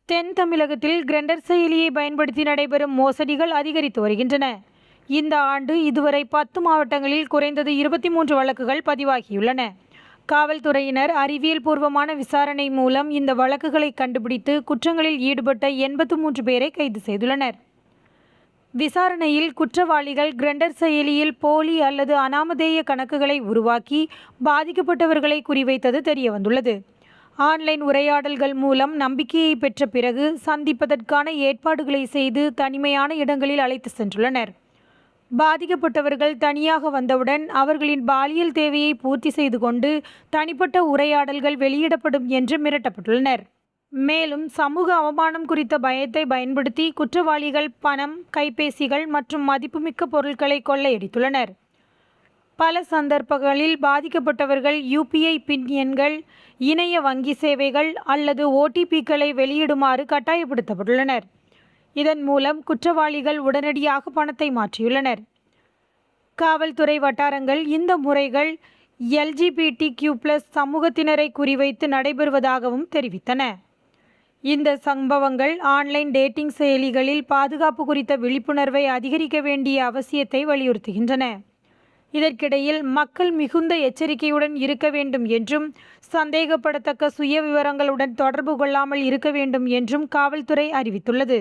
தென் தமிழகத்தில் கிரெண்டர் செயலியை பயன்படுத்தி நடைபெறும் மோசடிகள் அதிகரித்து வருகின்றன. இந்த ஆண்டு இதுவரை 10 மாவட்டங்களில் குறைந்தது 23 வழக்குகள் பதிவாகியுள்ளன. காவல்துறையினர் அறிவியல் பூர்வமான விசாரணை மூலம் இந்த வழக்குகளை கண்டுபிடித்து குற்றங்களில் ஈடுபட்ட 83 பேரை கைது செய்துள்ளனர். விசாரணையில் குற்றவாளிகள் கிரெண்டர் செயலியில் போலி அல்லது அனாமதேய கணக்குகளை உருவாக்கி பாதிக்கப்பட்டவர்களை குறிவைத்தது தெரியவந்துள்ளது. ஆன்லைன் உரையாடல்கள் மூலம் நம்பிக்கையை பெற்ற பிறகு சந்திப்பதற்கான ஏற்பாடுகளை செய்து தனிமையான இடங்களில் அழைத்து சென்றுள்ளனர். பாதிக்கப்பட்டவர்கள் தனியாக வந்தவுடன் அவர்களின் பாலியல் தேவையை பூர்த்தி செய்து கொண்டு தனிப்பட்ட உரையாடல்கள் வெளியிடப்படும் என்று மிரட்டப்பட்டுள்ளனர். மேலும் சமூக அவமானம் குறித்த பயத்தை பயன்படுத்தி குற்றவாளிகள் பணம், கைபேசிகள் மற்றும் மதிப்புமிக்க பொருட்களை கொள்ளையடித்துள்ளனர். பல சந்தர்ப்பங்களில் பாதிக்கப்பட்டவர்கள் UPI பின் எண்கள், இணைய வங்கி சேவைகள் அல்லது OTPக்களை வெளியிடுமாறு கட்டாயப்படுத்தப்பட்டுள்ளனர். இதன் மூலம் குற்றவாளிகள் உடனடியாக பணத்தை மாற்றியுள்ளனர். காவல்துறை வட்டாரங்கள் இந்த முறைகள் LGBTQ+ சமூகத்தினரை குறிவைத்து நடைபெறுவதாகவும் தெரிவித்தன. இந்த சம்பவங்கள் ஆன்லைன் டேட்டிங் செயலிகளில் பாதுகாப்பு குறித்த விழிப்புணர்வை அதிகரிக்க வேண்டிய அவசியத்தை வலியுறுத்துகின்றன. இதற்கிடையில் மக்கள் மிகுந்த எச்சரிக்கையுடன் இருக்க வேண்டும் என்றும் சந்தேகப்படத்தக்க சுய விவரங்களுடன் தொடர்பு கொள்ளாமல் இருக்க வேண்டும் என்றும் காவல்துறை அறிவித்துள்ளது.